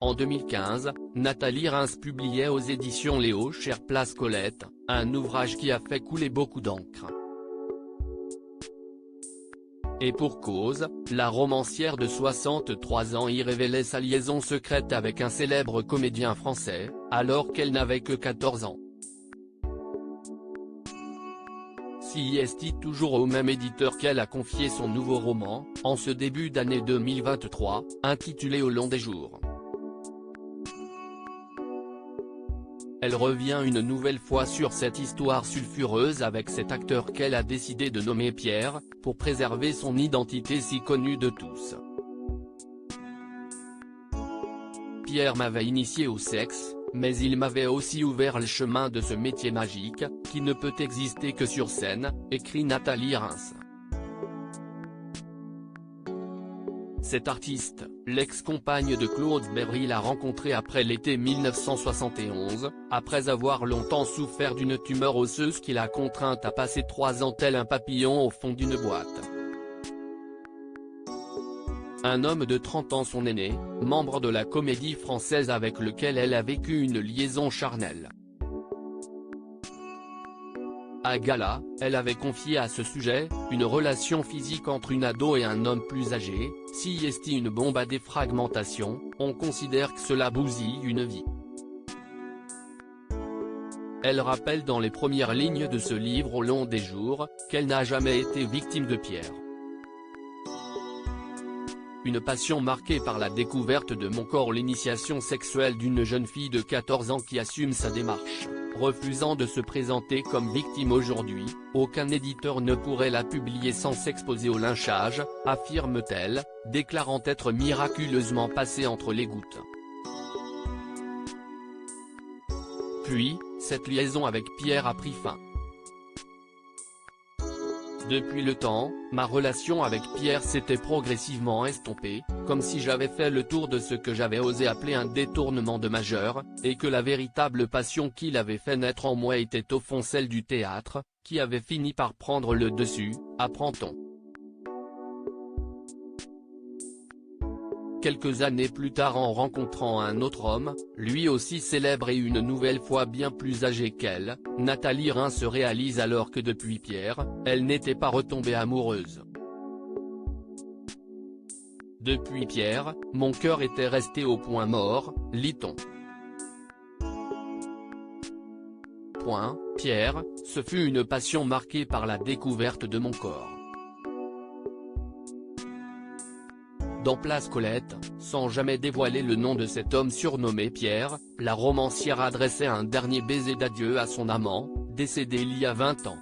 En 2015, Nathalie Reims publiait aux éditions Léo Cher Place Colette, un ouvrage qui a fait couler beaucoup d'encre. Et pour cause, la romancière de 63 ans y révélait sa liaison secrète avec un célèbre comédien français, alors qu'elle n'avait que 14 ans. C'est toujours au même éditeur qu'elle a confié son nouveau roman, en ce début d'année 2023, intitulé Au long des jours. Elle revient une nouvelle fois sur cette histoire sulfureuse avec cet acteur qu'elle a décidé de nommer Pierre, pour préserver son identité si connue de tous. Pierre m'avait initié au sexe, mais il m'avait aussi ouvert le chemin de ce métier magique, qui ne peut exister que sur scène, écrit Nathalie Reims. Cette artiste, l'ex-compagne de Claude Berry, l'a rencontré après l'été 1971, après avoir longtemps souffert d'une tumeur osseuse qui l'a contrainte à passer 3 ans tel un papillon au fond d'une boîte. Un homme de 30 ans, son aîné, membre de la Comédie Française avec lequel elle a vécu une liaison charnelle. À gala, elle avait confié à ce sujet, une relation physique entre une ado et un homme plus âgé, si est une bombe à défragmentation, on considère que cela bousille une vie. Elle rappelle dans les premières lignes de ce livre Au long des jours, qu'elle n'a jamais été victime de Pierre. Une passion marquée par la découverte de mon corps, l'initiation sexuelle d'une jeune fille de 14 ans qui assume sa démarche, refusant de se présenter comme victime aujourd'hui, aucun éditeur ne pourrait la publier sans s'exposer au lynchage, affirme-t-elle, déclarant être miraculeusement passée entre les gouttes. Puis, cette liaison avec Pierre a pris fin. Depuis le temps, ma relation avec Pierre s'était progressivement estompée, comme si j'avais fait le tour de ce que j'avais osé appeler un détournement de majeur, et que la véritable passion qu'il avait fait naître en moi était au fond celle du théâtre, qui avait fini par prendre le dessus, apprend-on. Quelques années plus tard, en rencontrant un autre homme, lui aussi célèbre et une nouvelle fois bien plus âgé qu'elle, Nathalie Reims se réalise alors que depuis Pierre, elle n'était pas retombée amoureuse. Depuis Pierre, mon cœur était resté au point mort, lit-on. Pierre, ce fut une passion marquée par la découverte de mon corps. Dans Place Colette, sans jamais dévoiler le nom de cet homme surnommé Pierre, la romancière adressait un dernier baiser d'adieu à son amant, décédé il y a 20 ans.